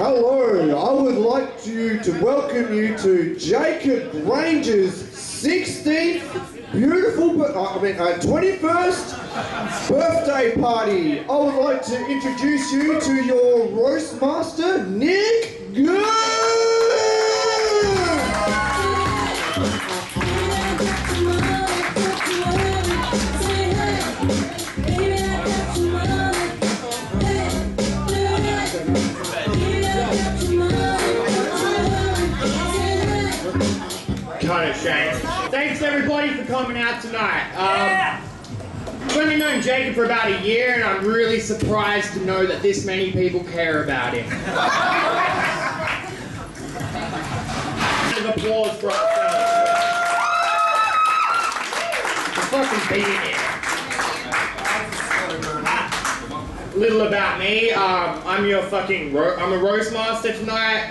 Hello, I would like to welcome you to Jakeb Granger's 16th 21st birthday party. I would like to introduce you to your roast master, Nick Gooch. Kind of shame. Thanks everybody for coming out tonight. I've only known Jakeb for about a year and I'm really surprised to know that this many people care about him. Round of applause for ourselves. For fucking being here. Little about me, I'm your fucking I'm a roast master tonight.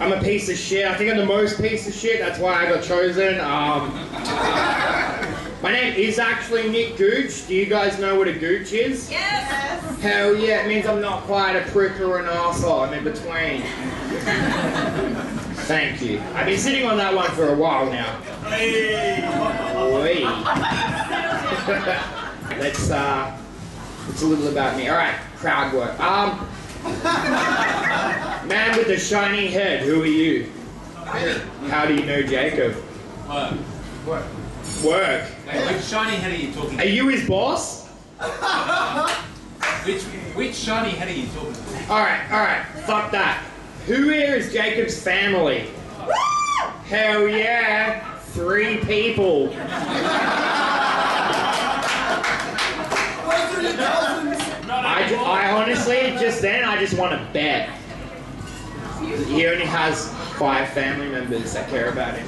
I'm a piece of shit. I think I'm the most piece of shit. That's why I got chosen. My name is actually Nick Gooch. Do you guys know what a gooch is? Yes! Hell yeah, it means I'm not quite a prick or an arsehole. I'm in between. Thank you. I've been sitting on that one for a while now. Let's it's a little about me. Alright, crowd work. Man with the shiny head, who are you? How do you know Jakeb? Work. Work. Hey, which shiny head are you talking Are to? you his boss? Which shiny head are you talking to? Alright, fuck that. Who here is Jakeb's family? Hell yeah, 3 people. I honestly, just then, I just want to bet. He only has 5 family members that care about him.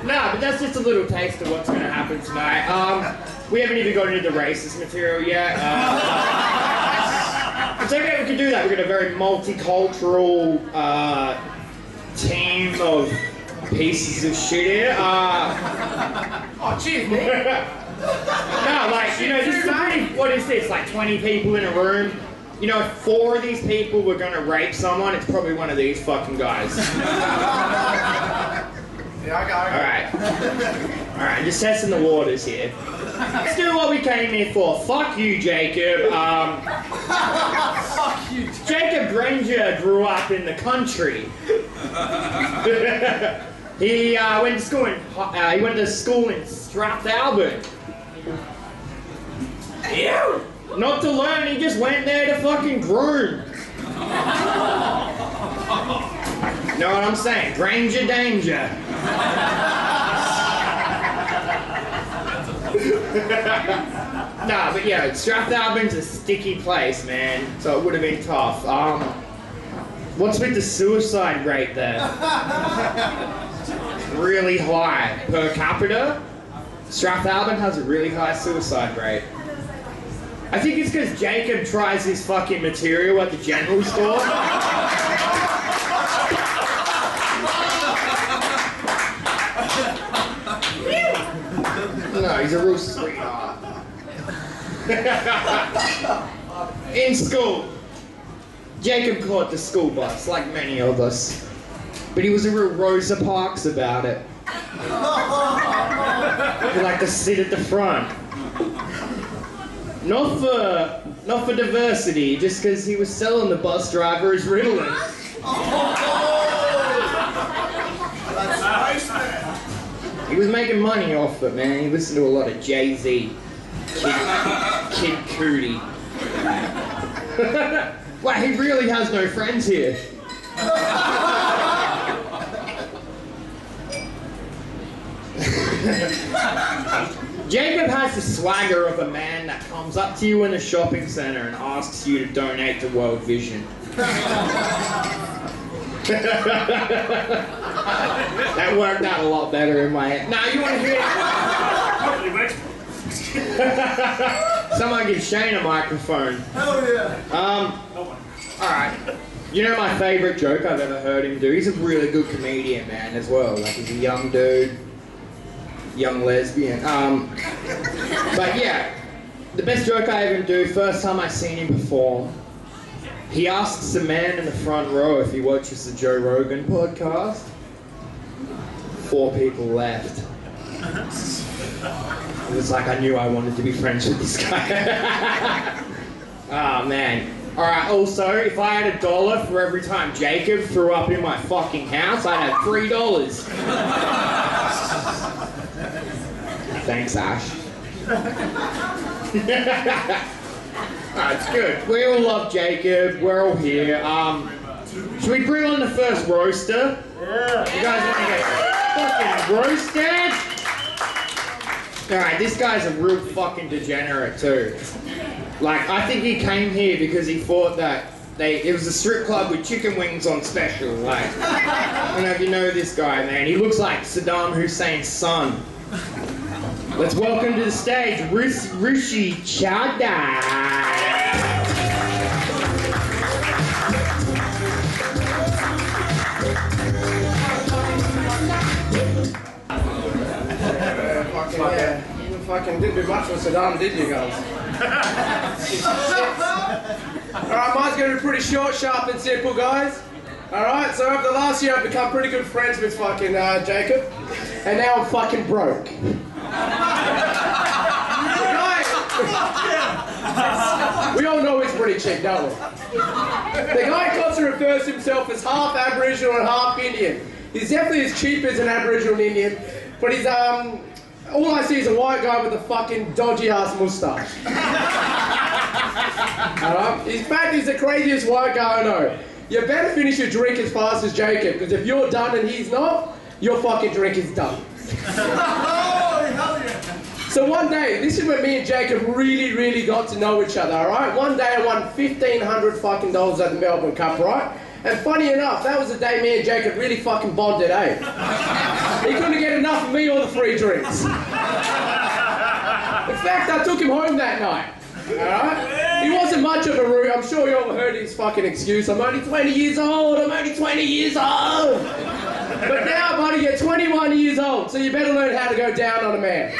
No, but that's just a little taste of what's going to happen tonight. We haven't even got into the racist material yet. It's okay, we can do that. We've got a very multicultural team of pieces of shit here. Oh, cheers, man. No, like, you know, this is what is this, like 20 people in a room? You know, if 4 of these people were gonna rape someone, it's probably one of these fucking guys. Yeah, I got it. Alright, just testing the waters here. Let's do what we came here for. Fuck you, Jakeb. Fuck you. Jakeb Granger grew up in the country. He went to school in Strathalbyn. Ew. Not to learn, he just went there to fucking groom. Know what I'm saying? Granger danger. Nah, but yeah, Strathalbyn's a sticky place, man. So it would have been tough. What's with the suicide rate there? Really high per capita. Strathalbyn has a really high suicide rate. I think it's because Jakeb tries his fucking material at the general store. No, he's a real sweetheart. In school, Jakeb caught the school bus, like many of us. But he was a real Rosa Parks about it. He liked to sit at the front. Not for diversity, just because he was selling the bus driver his Ritalin. That's nice, man. He was making money off it, man. He listened to a lot of Jay-Z, Kid Cudi. Wow, he really has no friends here. Jakeb has the swagger of a man that comes up to you in a shopping center and asks you to donate to World Vision. That worked out a lot better in my head. Now you want to hear it? Someone give Shane a microphone. Hell yeah. Alright. You know my favorite joke I've ever heard him do? He's a really good comedian, man, as well. Like, he's a young dude. Young lesbian. But yeah, The best joke I ever do, first time I seen him perform, he asks the man in the front row if he watches the Joe Rogan podcast. 4 people left. It was like I knew I wanted to be friends with this guy. Oh man. Alright, also, if I had $1 for every time Jakeb threw up in my fucking house, I'd have $3. Thanks, Ash. It's good. We all love Jakeb. We're all here. Should we bring on the first roaster? Yeah. You guys want to get fucking roasted? Alright, this guy's a real fucking degenerate too. Like, I think he came here because he thought that it was a strip club with chicken wings on special. Like, I don't know if you know this guy, man. He looks like Saddam Hussein's son. Let's welcome to the stage, Rishi Chadha. You fucking didn't do much with Saddam, did you guys? Alright, mine's going to be pretty short, sharp and simple, guys. Alright, so over the last year I've become pretty good friends with fucking Jakeb. And now I'm fucking broke. We all know he's pretty cheap, don't we? The guy constantly refers to himself as half Aboriginal and half Indian. He's definitely as cheap as an Aboriginal and Indian, but he's all I see is a white guy with a fucking dodgy ass moustache. In fact, he's the craziest white guy I know. You better finish your drink as fast as Jakeb, because if you're done and he's not, your fucking drink is done. So one day, this is when me and Jakeb really got to know each other, alright? One day I won $1,500 fucking dollars at the Melbourne Cup, right? And funny enough, that was the day me and Jakeb really fucking bonded, eh? He couldn't get enough of me or the free drinks. In fact, I took him home that night, alright? He wasn't much of a rude, I'm sure you all heard his fucking excuse. I'm only 20 years old, I'm only 20 years old! But now, buddy, you're 21 years old, so you better learn how to go down on a man.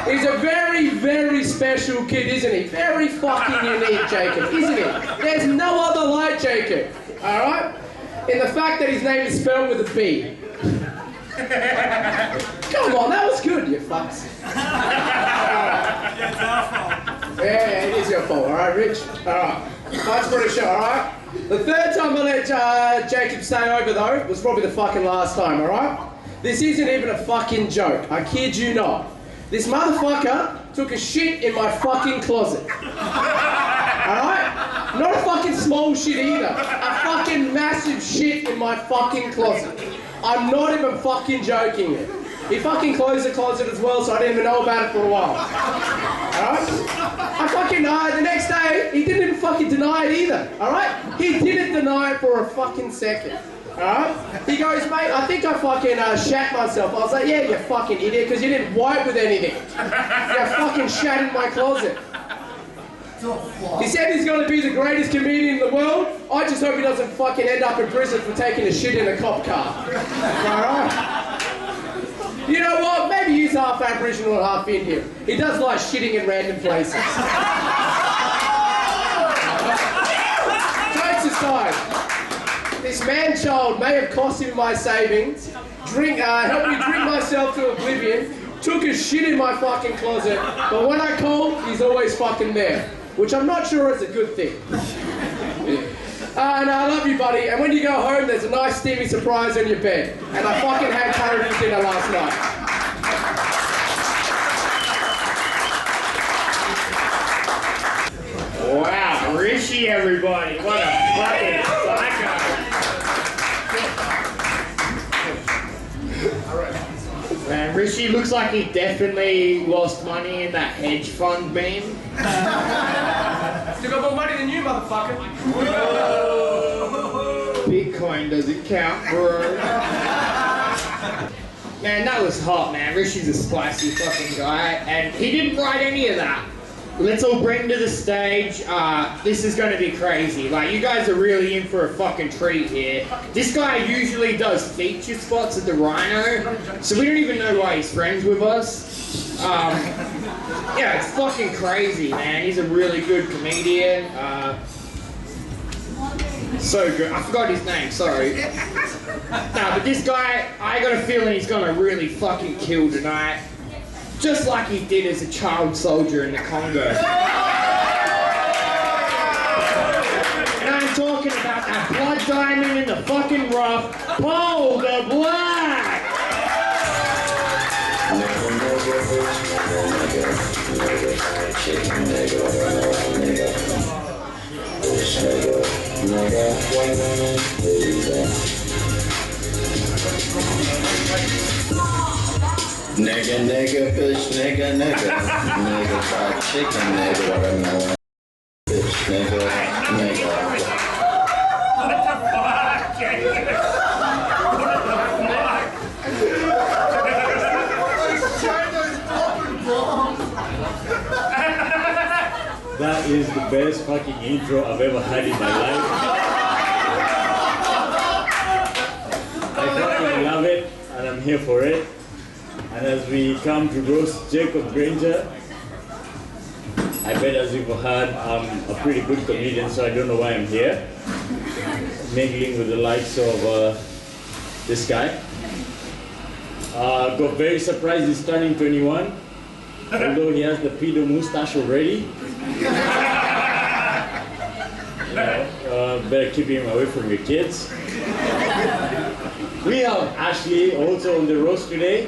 He's a very special kid, isn't he? Very fucking unique, Jakeb, isn't he? There's no other like Jakeb, alright? In the fact that his name is spelled with a B. Come on, that was good, you fucks. Yeah, it is your fault, alright, Rich? Alright, that's pretty sure, alright? The third time I let Jakeb stay over, though, was probably the fucking last time, alright? This isn't even a fucking joke, I kid you not. This motherfucker took a shit in my fucking closet. Alright? Not a fucking small shit either. A fucking massive shit in my fucking closet. I'm not even fucking joking it. He fucking closed the closet as well, so I didn't even know about it for a while. Alright? I fucking the next day, he didn't even fucking deny it either. Alright? He didn't deny it for a fucking second. Alright? He goes, mate, I think I fucking shat myself. I was like, yeah, you fucking idiot, because you didn't wipe with anything. You fucking shat in my closet. He said he's going to be the greatest comedian in the world. I just hope he doesn't fucking end up in prison for taking a shit in a cop car. Alright? You know what? Maybe he's half Aboriginal and half Indian. He does like shitting in random places. Jokes aside, this man-child may have cost him my savings, helped me drink myself to oblivion, took a shit in my fucking closet, but when I call, he's always fucking there, which I'm not sure is a good thing. And I love you, buddy, and when you go home, there's a nice steamy surprise on your bed, and I fucking had curry for dinner last night. Wow, Rishi, everybody, what a fucking psycho. Man, Rishi looks like he definitely lost money in that hedge fund meme. Still got more money than you, motherfucker. Whoa. Bitcoin doesn't count, bro. Man, that was hot, man. Rishi's a spicy fucking guy, and he didn't write any of that. Let's all bring to the stage. This is going to be crazy. Like, you guys are really in for a fucking treat here. This guy usually does feature spots at the Rhino, so we don't even know why he's friends with us. Yeah, it's fucking crazy, man. He's a really good comedian. So good. I forgot his name, sorry. Nah, but this guy, I got a feeling he's gonna really fucking kill tonight. Just like he did as a child soldier in the Congo. And I'm talking about that blood diamond in the fucking rough, Paul the Black! Nigga, nigga, fish, nigga, nigga. Nigga, fried chicken, nigga, watermelon. Fish, nigga, nigga. That is the best fucking intro I've ever had in my life. I fucking love it, and I'm here for it. And as we come to roast Jakeb Granger, I bet as you've heard, I'm a pretty good comedian, so I don't know why I'm here. Mingling with the likes of this guy. Got very surprised he's turning 21, although he has the pedo moustache already. Better keep him away from your kids. We have Ashley also on the roast today.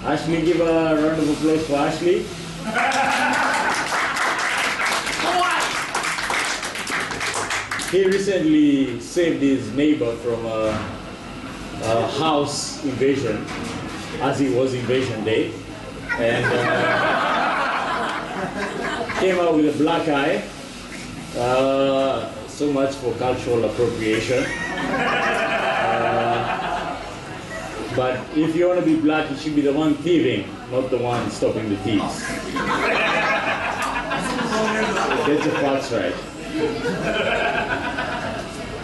Ashley, give a round of applause for Ashley. He recently saved his neighbor from a house invasion, as it was invasion day, and came out with a black eye. So much for cultural appropriation. But if you want to be black, you should be the one thieving, not the one stopping the thieves. Get the facts right.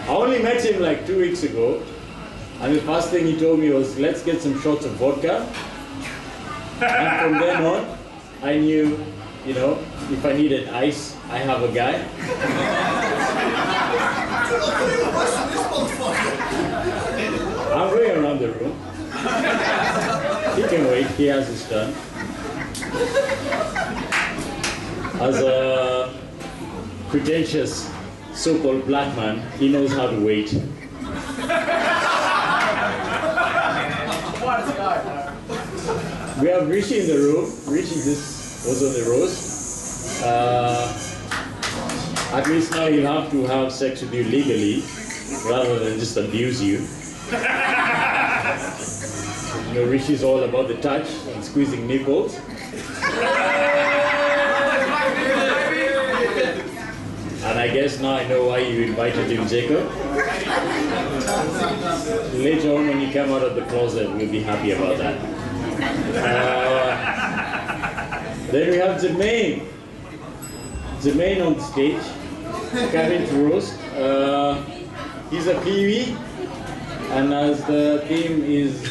I only met him like 2 weeks ago, and the first thing he told me was, let's get some shots of vodka. And from then on, I knew, you know, if I needed ice, I have a guy. I'm going around the room. He can wait, he has his turn. As a pretentious so-called black man, he knows how to wait. We have Rishi in the room. Rishi just was on the roast. At least now he'll have to have sex with you legally, rather than just abuse you. You know, Rishi's all about the touch and squeezing nipples. And I guess now I know why you invited him, Jakeb. Later on when you come out of the closet, we'll be happy about that. Then we have Jemain. Jemain on stage, coming to roast. He's a Pee-wee, and as the theme is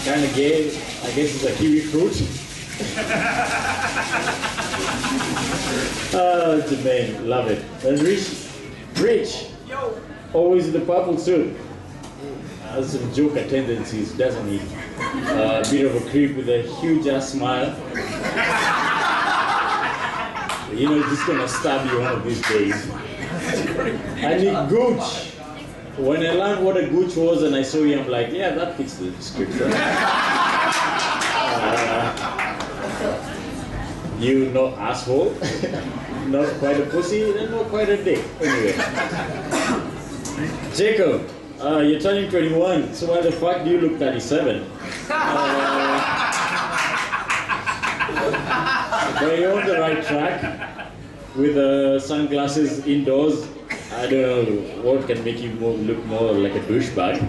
kind of gay, I guess it's a kiwi fruit. Jemain, love it. And Rich, always in the purple suit. Has some joker tendencies, doesn't he? A bit of a creep with a huge ass smile. You know, he's just gonna stab you one of these days. And Gooch. When I learned what a Gooch was and I saw him, I'm like, yeah, that fits the description. You not asshole, not quite a pussy, and not quite a dick. Anyway. Jakeb, you're turning 21, so why the fuck do you look 37? But you're on the right track with sunglasses indoors. I don't know what can make you look more like a douchebag.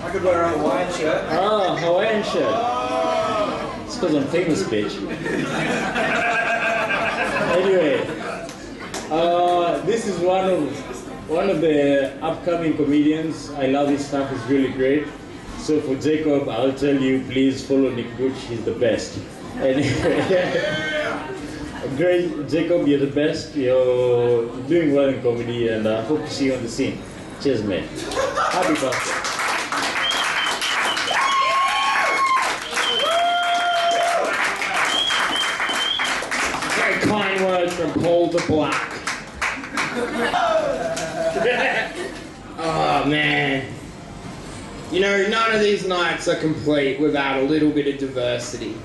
I could wear a Hawaiian shirt. Ah, Hawaiian shirt. It's because I'm famous, bitch. Anyway, this is one of the upcoming comedians. I love his stuff, it's really great. So for Jacob, I'll tell you, please follow Nick Gooch. He's the best. And great, Jacob, you're the best. You're doing well in comedy, and I hope to see you on the scene. Cheers, man. Happy birthday. Very kind words from Paul the Black. Oh man. You know, none of these nights are complete without a little bit of diversity.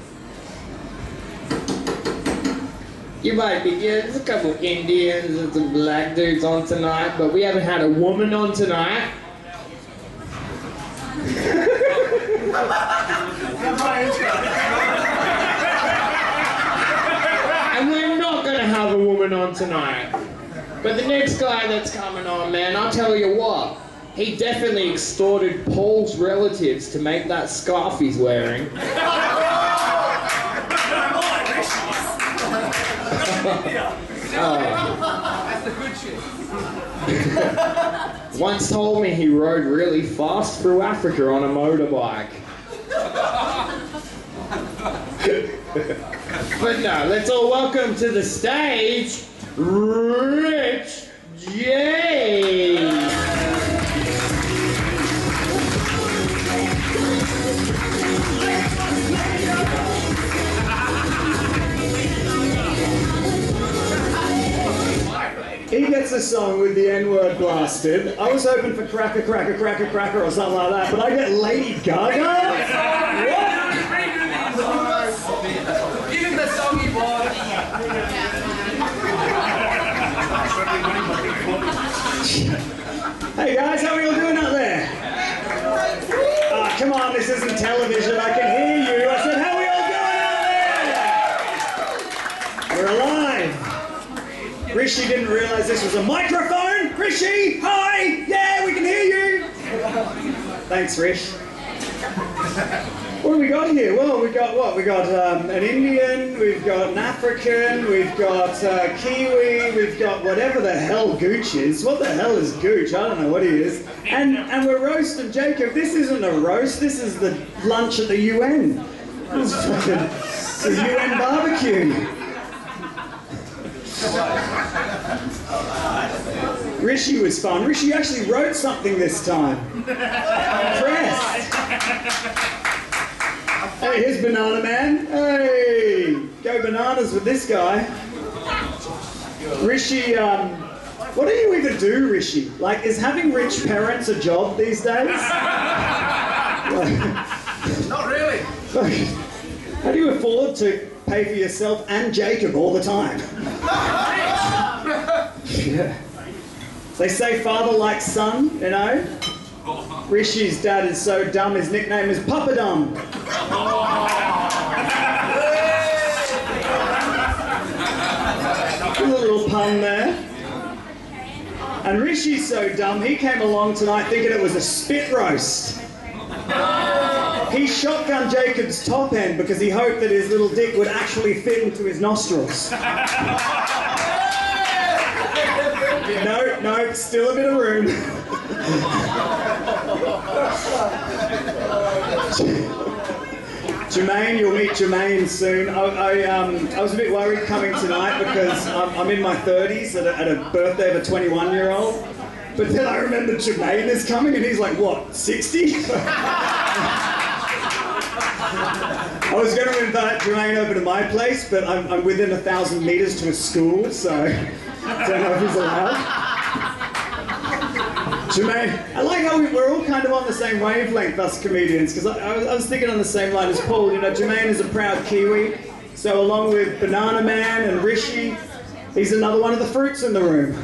You might be, yeah, there's a couple Indians and some black dudes on tonight, but we haven't had a woman on tonight. And we're not gonna have a woman on tonight. But the next guy that's coming on, man, I'll tell you what, he definitely extorted Paul's relatives to make that scarf he's wearing. That's the good shit. Once told me he rode really fast through Africa on a motorbike. But no, let's all welcome to the stage, Rich J. He gets a song with the N-word blasted. I was hoping for cracker, cracker, cracker, cracker or something like that, but I get Lady Gaga? Give him the song he wants. Hey guys, how are you all doing out there? Ah, come on, this isn't television, I can hear you. I said, how are you all doing out there? We're alive. Rishi didn't realize this was a microphone. Rishi, hi, yeah, we can hear you. Thanks, Rish. What do we got here? Well, we got what? We got an Indian, we've got an African, we've got Kiwi, we've got whatever the hell Gooch is. What the hell is Gooch? I don't know what he is. And we're roasting Jacob. This isn't a roast, this is the lunch at the UN. This is fucking the UN barbecue. Rishi was fun. Rishi actually wrote something this time. I'm impressed. Hey, here's Banana Man. Hey, go bananas with this guy. Rishi, what do you even do, Rishi? Like, is having rich parents a job these days? Not really. How do you afford to pay for yourself and Jacob all the time? Yeah. They say father like son, you know? Rishi's dad is so dumb, his nickname is Papa Dumb. A little pun there. And Rishi's so dumb, he came along tonight thinking it was a spit roast. He shotgunned Jacob's top end because he hoped that his little dick would actually fit into his nostrils. No, still a bit of room. Jemain, you'll meet Jemain soon. I was a bit worried coming tonight because I'm in my 30s at a birthday of a 21-year-old. But then I remembered Jemain is coming and he's like, what, 60? I was going to invite Jemain over to my place, but I'm within 1,000 meters to a school, so I don't know if he's allowed. Jemain, I like how we're all kind of on the same wavelength, us comedians, because I was thinking on the same line as Paul. You know, Jemain is a proud Kiwi, so along with Banana Man and Rishi, he's another one of the fruits in the room.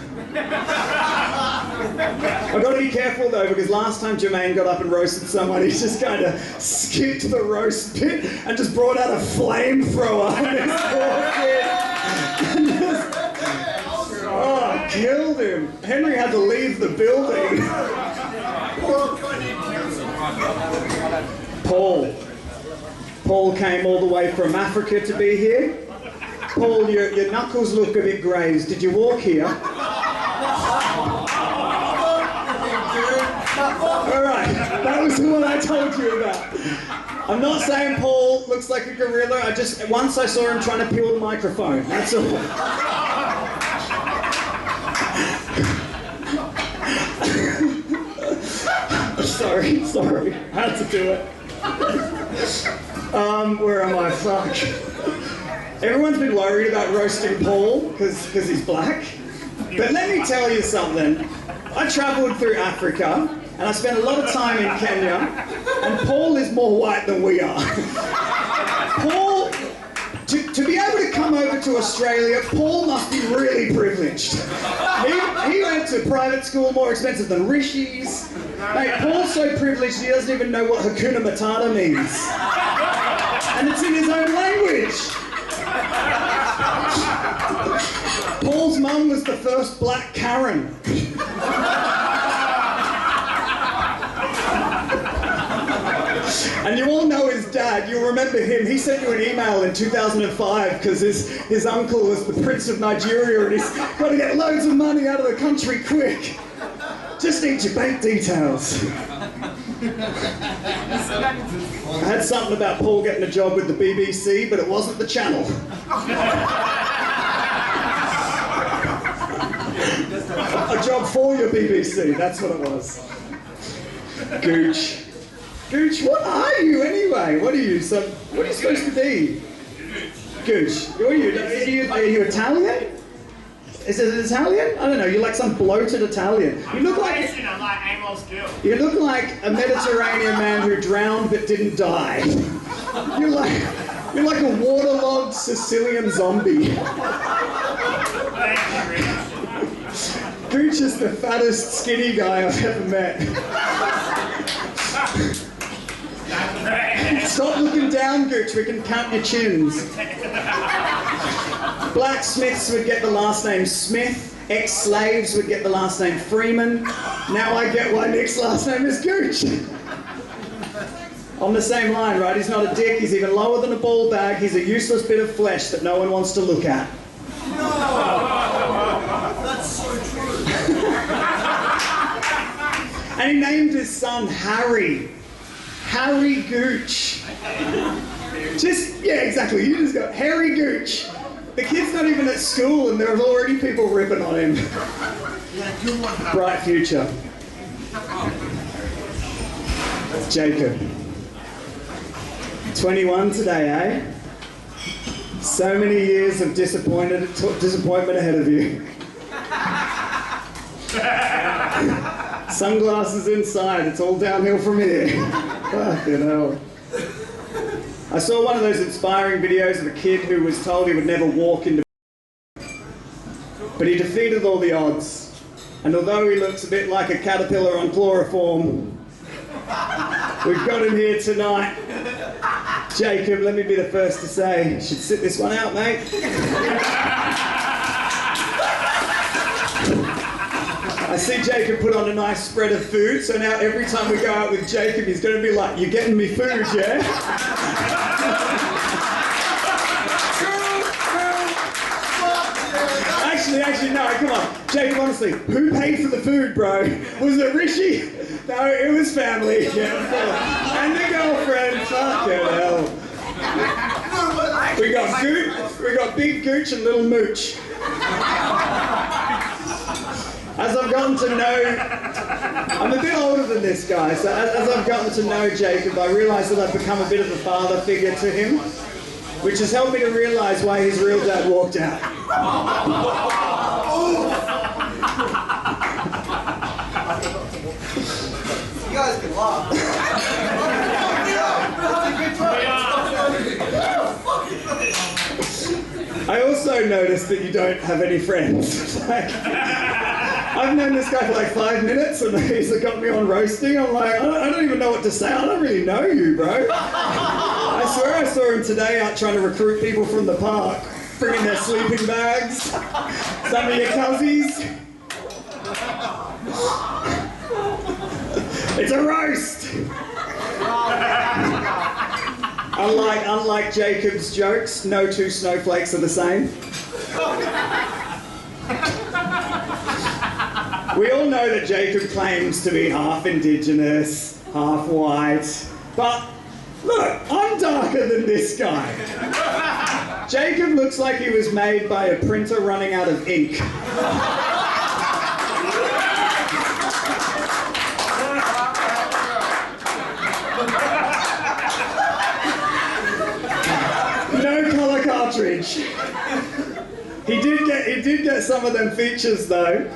I've got to be careful though, because last time Jemain got up and roasted someone, he just kind of skipped the roast bit and just brought out a flamethrower on his forehead. Oh, killed him. Henry had to leave the building. Paul came all the way from Africa to be here. Paul, your knuckles look a bit grazed. Did you walk here? Alright, that was the one I told you about. I'm not saying Paul looks like a gorilla, once I saw him trying to peel the microphone, that's all. Sorry, had to do it. Where am I? Fuck. Everyone's been worried about roasting Paul because he's black. But let me tell you something. I travelled through Africa and I spent a lot of time in Kenya, and Paul is more white than we are. Paul, to be able to come over to Australia, Paul must be really privileged. He went to private school more expensive than Rishi's. Mate, Paul's so privileged he doesn't even know what Hakuna Matata means. And it's in his own language. Paul's mum was the first black Karen. And you all know his dad, you'll remember him. He sent you an email in 2005 because his uncle was the Prince of Nigeria and he's got to get loads of money out of the country quick. Just need your bank details. I had something about Paul getting a job with the BBC, but it wasn't the channel. A job for your BBC, that's what it was. Gooch. Gooch, what are you anyway? What are you supposed to be? Gooch, what are you? Are you Italian? Is it Italian? I don't know, you're like some bloated Italian. You look like a Mediterranean man who drowned but didn't die. You're like a waterlogged Sicilian zombie. Gooch is the fattest skinny guy I've ever met. Stop looking down, Gooch, we can count your chins. Blacksmiths would get the last name Smith, ex-slaves would get the last name Freeman. Now I get why Nick's last name is Gooch. On the same line, right? He's not a dick, he's even lower than a ball bag, he's a useless bit of flesh that no one wants to look at. No! That's so true. And he named his son Harry. Harry Gooch. Yeah, exactly. You just got Harry Gooch. The kid's not even at school and there's already people ripping on him. Bright future. Jakeb. 21 today, eh? So many years of disappointment ahead of you. Sunglasses inside, it's all downhill from here. Fucking hell. I saw one of those inspiring videos of a kid who was told he would never walk into but he defeated all the odds. And although he looks a bit like a caterpillar on chloroform, we've got him here tonight. Jakeb, let me be the first to say, you should sit this one out, mate. I see Jakeb put on a nice spread of food, so now every time we go out with Jakeb, he's going to be like, "You're getting me food, yeah?" Actually, no, come on. Jakeb, honestly, who paid for the food, bro? Was it Rishi? No, it was family. Yeah, and the girlfriend. Fucking hell. We got Gooch, we got Big Gooch and Little Mooch. As I've gotten to know, I'm a bit older than this guy, so as I've gotten to know Jakeb, I realised that I've become a bit of a father figure to him, which has helped me to realise why his real dad walked out. You guys can laugh. I also noticed that you don't have any friends. I've known this guy for like 5 minutes and he's got me on roasting. I'm like, I don't even know what to say. I don't really know you, bro. I swear I saw him today out trying to recruit people from the park, bringing their sleeping bags, some of your cozies. It's a roast! Unlike Jakeb's jokes, no two snowflakes are the same. We all know that Jakeb claims to be half Indigenous, half white, but look, I'm darker than this guy. Jakeb looks like he was made by a printer running out of ink. No colour cartridge. He did get some of them features though.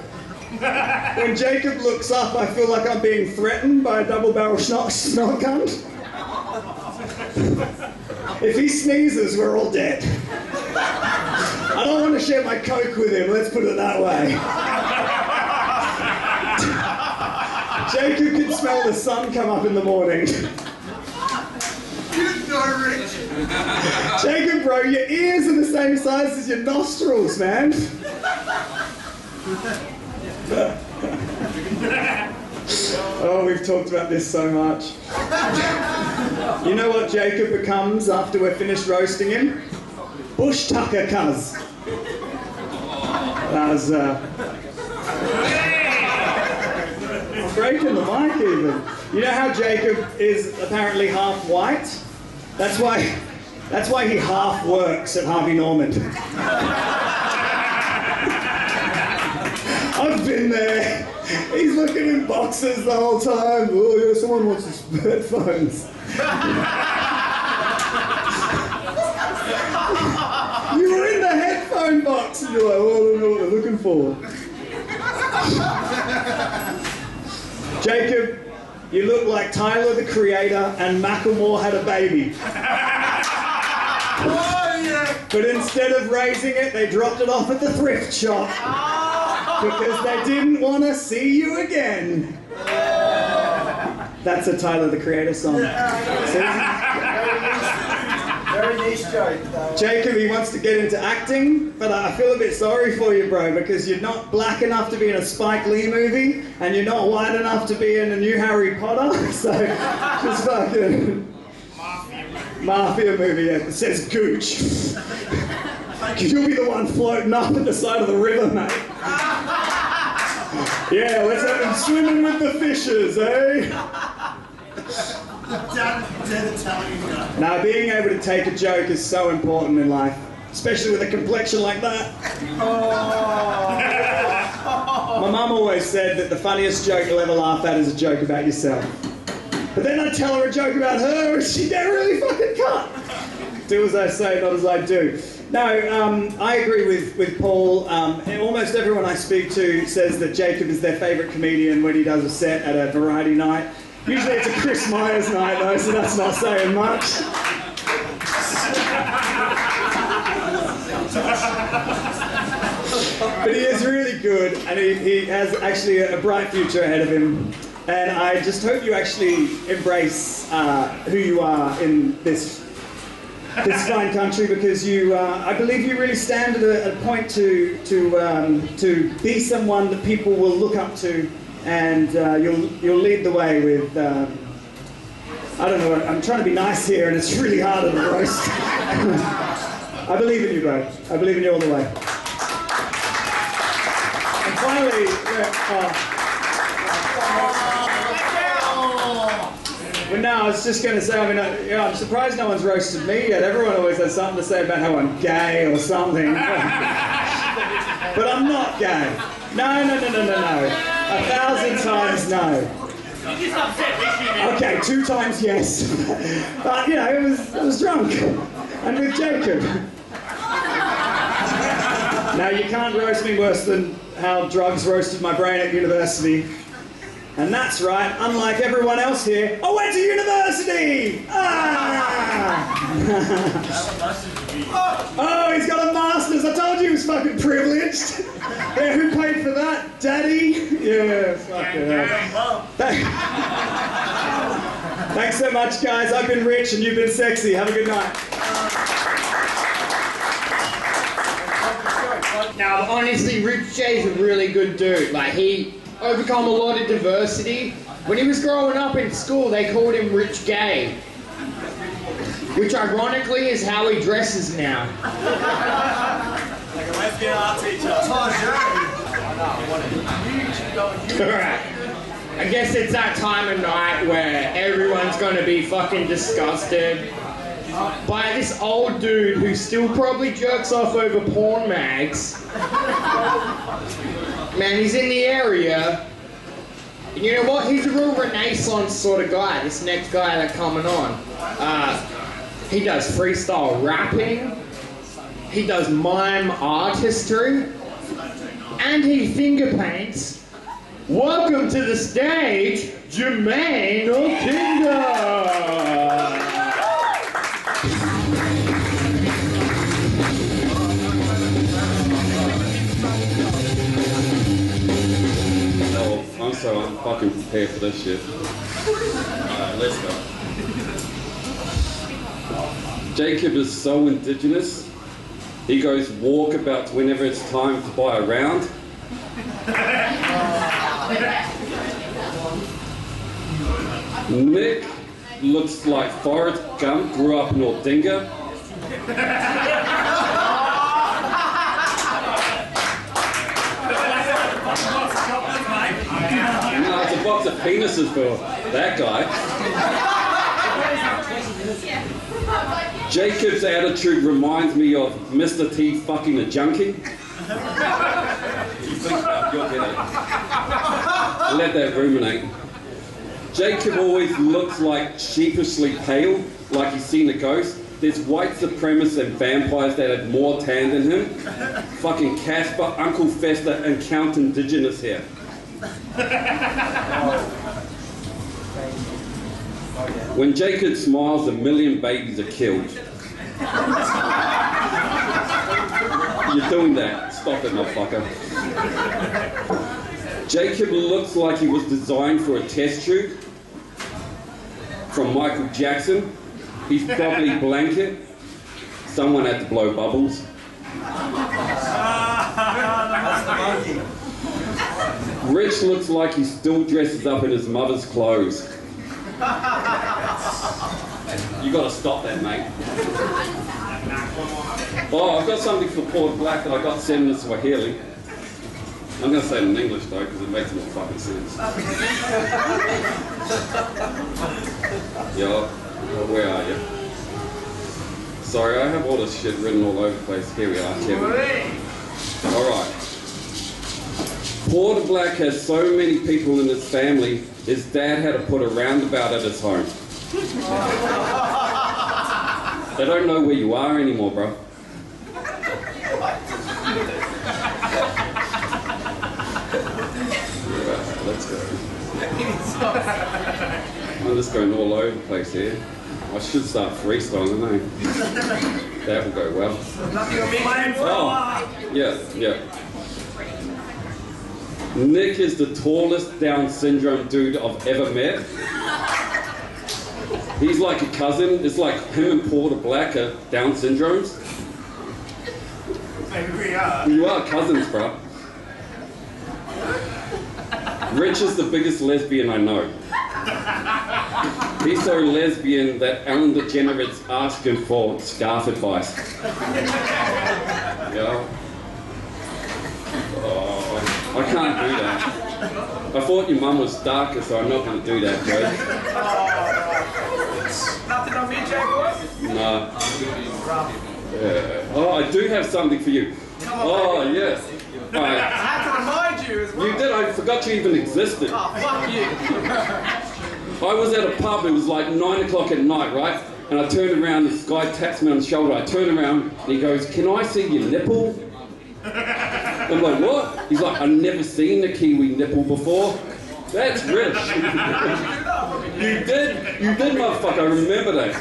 When Jakeb looks up, I feel like I'm being threatened by a double-barrel shotgun. If he sneezes, we're all dead. I don't want to share my Coke with him, let's put it that way. Jakeb can smell the sun come up in the morning. Jakeb, bro, your ears are the same size as your nostrils, man. Oh, we've talked about this so much. You know what Jakeb becomes after we're finished roasting him? Bush tucker, cuz. That was, I'm breaking the mic even. You know how Jakeb is apparently half white? That's why he half works at Harvey Norman. I've been there. He's looking in boxes the whole time. Oh yeah, someone wants his headphones. You were in the headphone box and you're like, oh, I don't know what they're looking for. Jakeb, you look like Tyler the Creator and Macklemore had a baby. But instead of raising it, they dropped it off at the thrift shop. Because they didn't want to see you again. That's a Tyler the Creator song. Very niche joke, though. Jakeb, he wants to get into acting, but I feel a bit sorry for you, bro, because you're not black enough to be in a Spike Lee movie, and you're not white enough to be in a new Harry Potter, so just fucking... Mafia movie, yeah, it says Gooch. You'll be the one floating up at the side of the river, mate. Yeah, let's have him swimming with the fishes, eh? Now, being able to take a joke is so important in life, especially with a complexion like that. My mum always said that the funniest joke you'll ever laugh at is a joke about yourself. But then I'd tell her a joke about her and she'd get really fucking cut. Do as I say, not as I do. No, I agree with Paul. Almost everyone I speak to says that Jakeb is their favourite comedian when he does a set at a variety night. Usually it's a Chris Myers night though, so that's not saying much. But he is really good, and he has actually a bright future ahead of him. And I just hope you actually embrace who you are in this fine country, because you, I believe you really stand at a point to be someone that people will look up to, and you'll lead the way with. I don't know. I'm trying to be nice here, and it's really hard at a roast. I believe in you, bro. I believe in you all the way. And finally, but no, I was just going to say, I mean, I'm surprised no one's roasted me yet. Everyone always has something to say about how I'm gay or something. But I'm not gay. No. 1,000 times no. You just upset Rishi, man. Okay, 2 times yes. But, you know, I was drunk. And with Jakeb. Now, you can't roast me worse than how drugs roasted my brain at university. And that's right, unlike everyone else here, I went to university! Oh, he's got a master's. I told you he was fucking privileged. Yeah, who paid for that? Daddy? Yeah, fucking hell. Thanks so much, guys. I've been rich and you've been sexy. Have a good night. Now, honestly, Rich J's a really good dude. Like, he overcome a lot of diversity. When he was growing up in school, they called him Rich Gay, which ironically is how he dresses now. Like a lesbian art teacher. Alright. I guess it's that time of night where everyone's gonna be fucking disgusted by this old dude who still probably jerks off over porn mags. Man, he's in the area. And you know what? He's a real Renaissance sort of guy, this next guy that's coming on. He does freestyle rapping. He does mime artistry. And he finger paints. Welcome to the stage, Jemain Okinga! Oh, I'm so unfucking prepared for this shit. Alright, let's go. Jakeb is so indigenous. He goes walkabouts whenever it's time to buy a round. Nick looks like Forrest Gump grew up in Okinga. No, it's a box of penises for that guy. Jakeb's attitude reminds me of Mr. T fucking a junkie. You'll get it. Let that ruminate. Jacob always looks like sheepishly pale, like he's seen a ghost. There's white supremacists and vampires that have more tan than him. Fucking Casper, Uncle Fester, and Count Indigenous here. When Jacob smiles, 1,000,000 babies are killed. You're doing that. Stop it, motherfucker. Jacob looks like he was designed for a test tube from Michael Jackson. He's probably blanket. Someone had to blow bubbles. Rich looks like he still dresses up in his mother's clothes. You gotta stop that, mate. Oh, I've got something for Port Black that I got sent in Swahili. I'm gonna say it in English though, because it makes more fucking sense. Yo, where are you? Sorry, I have all this shit written all over the place. Here we are, Kevin. Alright. Port Black has so many people in his family, his dad had to put a roundabout at his home. They don't know where you are anymore, bro. Right, let's go. I'm just going all over the place here. I should start freestyling, eh? That will go well. Oh, yeah. Nick is the tallest Down syndrome dude I've ever met. He's like a cousin. It's like him and Porter Black are Down syndromes. Maybe we are. You are cousins, bro. Rich is the biggest lesbian I know. He's so lesbian that Ellen DeGeneres asked him for scarf advice. Yeah. Oh, I can't do that. I thought your mum was darker, so I'm not going to do that, Joe. Nothing on me, Jakeb? No. Yeah. Oh, I do have something for you. Oh, yes. I had to remind you as well. You did. I forgot you even existed. Oh, fuck you. I was at a pub. It was like 9 o'clock at night, right? And I turned around. This guy taps me on the shoulder. I turn around and he goes, "Can I see your nipple?" I'm like, "What?" He's like, "I've never seen a Kiwi nipple before." That's rich. You did, motherfucker. I remember that.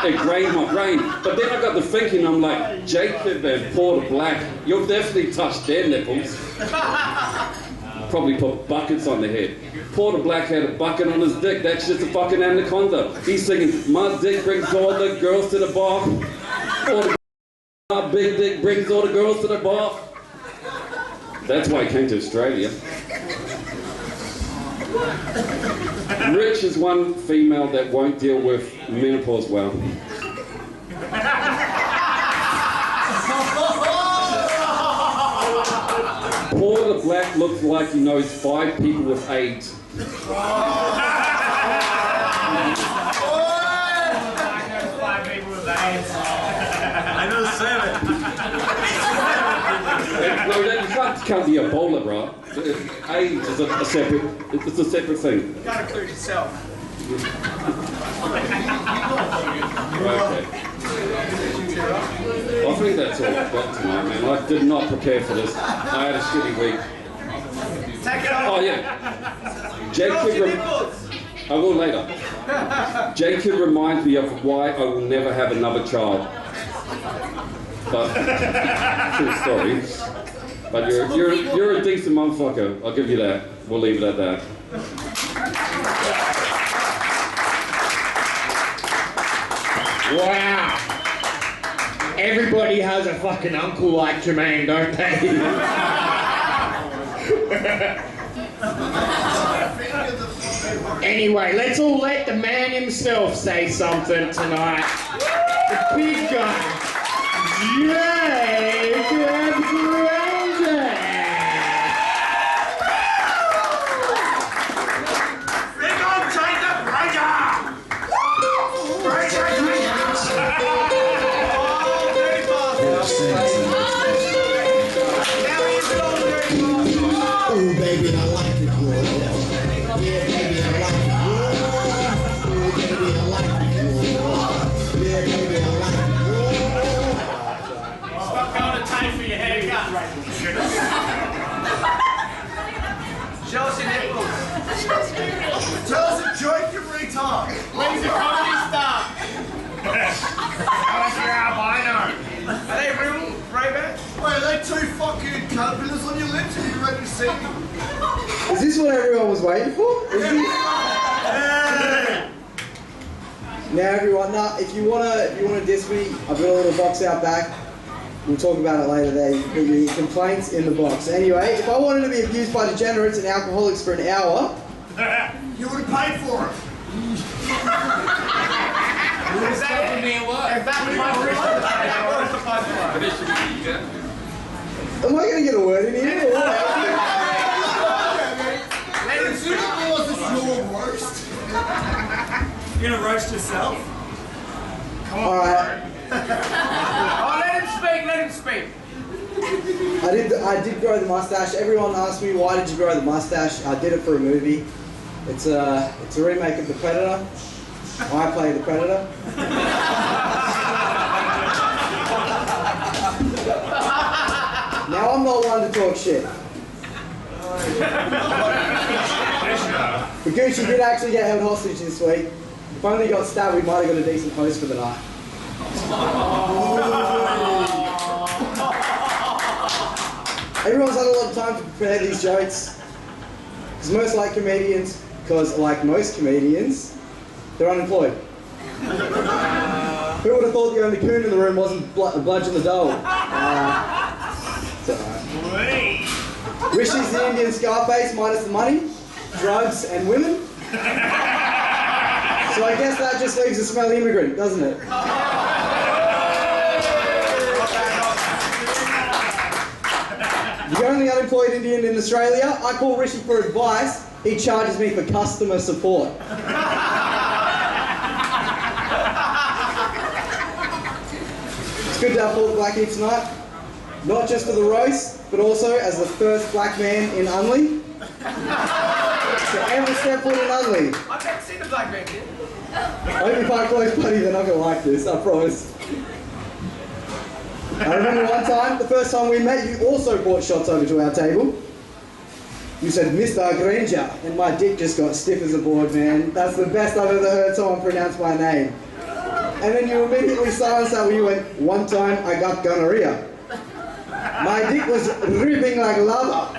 It grained my brain. But then I got to thinking, I'm like, Jakeb and Porter Black, you'll definitely touch their nipples. Probably put buckets on the head. Porter Black had a bucket on his dick. That's just a fucking anaconda. He's singing, "My dick brings all the girls to the bar." Porter Black, "My big dick brings all the girls to the bar." That's why he came to Australia. Rich is one female that won't deal with menopause well. Porter brother Black looks like he knows 5 people with AIDS. I know 7. No, you can't count the Ebola, bro. AIDS is a separate. It's a separate thing. You gotta include yourself. Okay. I think that's all I've got tonight, man. I did not prepare for this. I had a shitty week. Take it off. Oh yeah. Get off your Jacob. nipples. I will later. Jacob reminds me of why I will never have another child. But true story. But you're a decent motherfucker. I'll give you that. We'll leave it at that. Wow. Everybody has a fucking uncle like Jemain, don't they? Anyway, let's all let the man himself say something tonight. The big guy, Jakeb Granger. Bring on Jakeb Granger! Granger! Oh, baby, I like it, girl. Yeah, baby, I like it, girl. Oh, baby, I like it, girl. Yeah, baby, I like it, girl. Stop going to time for your haircut. Show us your nipples. Tell us a joke, you retard. When he's a comedy star. Show us your albino. Are they real Ray-Bans? Wait, are they 2 fucking caterpillars on your lips? Are you ready to see me? Is this what everyone was waiting for? Is this... Now everyone, if you wanna diss me, I've got a little box out back. We'll talk about it later there. You can put your complaints in the box. Anyway, if I wanted to be abused by degenerates and alcoholics for an hour, You would have paid for it. Is that it? If that was my original am I gonna get a word in here? Or what? Was this your roast? You're gonna roast yourself? Alright, Oh, let him speak. I did grow the mustache. Everyone asked me, why did you grow the mustache? I did it for a movie. It's a remake of The Predator. I play the Predator. Now I'm not one to talk shit. But Gooch, did actually get held hostage this week. If only he got stabbed, we might have got a decent host for the night. Everyone's had a lot of time to prepare these jokes. Because like most comedians, they're unemployed. Who would have thought the only coon in the room wasn't Bludgeon the Dole? It's alright. Rishi's the Indian Scarface minus the money, drugs, and women. So I guess that just leaves a smelly immigrant, doesn't it? The only unemployed Indian in Australia, I call Rishi for advice, he charges me for customer support. It's good to have Paul Black here tonight, not just for the roast, but also as the first black man in Unley. To ever step foot in Unley. I've never seen a black man here. I hope you park close, buddy, they're not going to like this, I promise. I remember one time, the first time we met, you also brought shots over to our table. You said, Mr. Granger, and my dick just got stiff as a board, man. That's the best I've ever heard someone pronounce my name. And then you immediately silenced that when you went, one time I got gonorrhea. My dick was ripping like lava.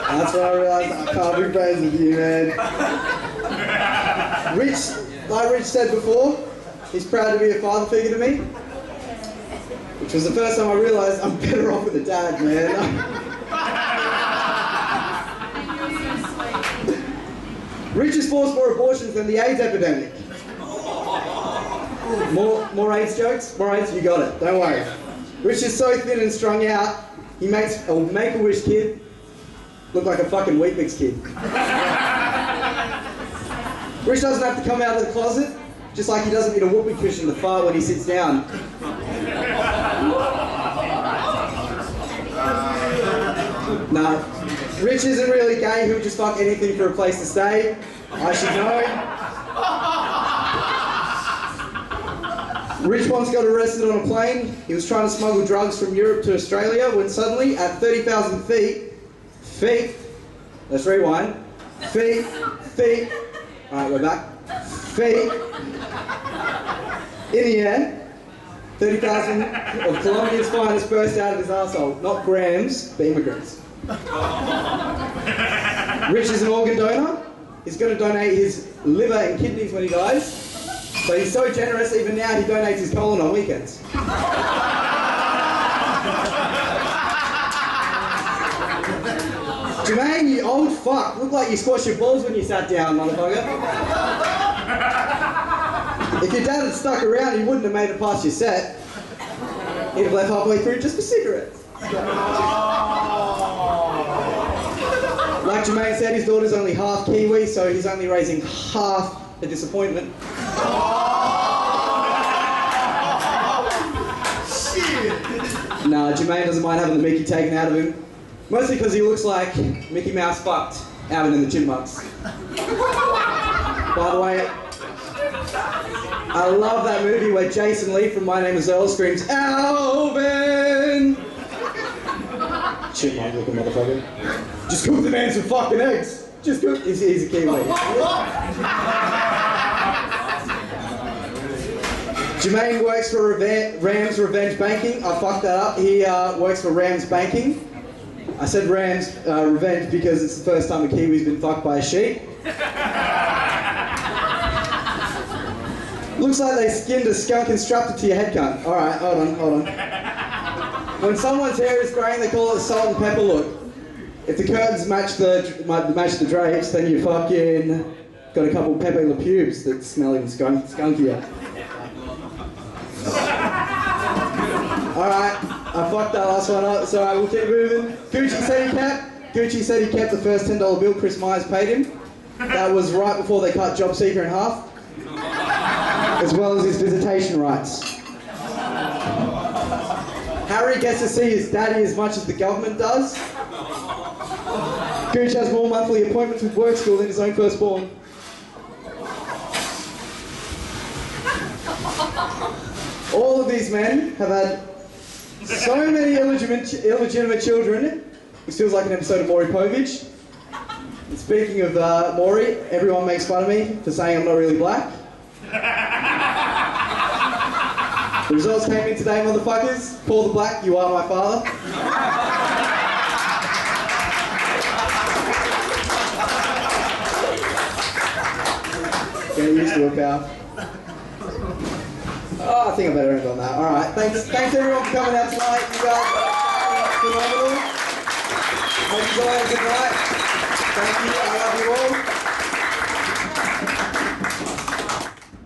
That's when I realized I can't be friends with you, man. Like Rich said before, he's proud to be a father figure to me. Which was the first time I realized I'm better off with a dad, man. Rich has forced more abortions than the AIDS epidemic. More AIDS jokes? More AIDS, you got it. Don't worry. Rich is so thin and strung out, he makes a Make-A-Wish kid look like a fucking Weet-Bix kid. Rich doesn't have to come out of the closet, just like he doesn't need a whoopee cushion to fart when he sits down. Nah, Rich isn't really gay, he'll just fuck anything for a place to stay. I should know. Rich once got arrested on a plane. He was trying to smuggle drugs from Europe to Australia when suddenly, at 30,000 feet, let's rewind, feet, alright, we're back, feet, in the air, 30,000 of Colombia's finest burst out of his arsehole. Not grams, but immigrants. Rich is an organ donor. He's going to donate his liver and kidneys when he dies. So he's so generous, even now he donates his colon on weekends. Jemain, you old fuck. Look like you squashed your balls when you sat down, motherfucker. If your dad had stuck around, he wouldn't have made it past your set. He'd have left halfway through just for cigarettes. Like Jemain said, his daughter's only half Kiwi, so he's only raising half a disappointment. Nah, Jemain doesn't mind having the Mickey taken out of him. Mostly because he looks like Mickey Mouse fucked Alvin and the Chipmunks. By the way, I love that movie where Jason Lee from My Name is Earl screams, Alvin! Chipmunk looking motherfucker. Just cook the man some fucking eggs. Just cook. He's a Kiwi. Jemain works for Rams Revenge Banking. I fucked that up. He works for Rams Banking. I said Rams Revenge because it's the first time a Kiwi's been fucked by a sheep. Looks like they skinned a skunk and strapped it to your head cunt. Alright, hold on. When someone's hair is greying, they call it a salt and pepper look. If the curtains match the drapes, then you fucking got a couple of Pepe Le Pubes that smell even skunkier. Alright, I fucked that last one up, so we'll keep moving. Gooch said he kept the first $10 bill Chris Myers paid him. That was right before they cut Job Seeker in half. As well as his visitation rights. Harry gets to see his daddy as much as the government does. Gooch has more monthly appointments with work school than his own firstborn. All of these men have had so many illegitimate children. This feels like an episode of Maury Povich. And speaking of Maury, everyone makes fun of me for saying I'm not really black. The results came in today, motherfuckers. Paul the Black, you are my father. Get used to it, pal. Oh, I think I better end on that. Alright, thanks everyone for coming out tonight. You guys are phenomenal. Hope you all have a good night. Thank you, I love you all.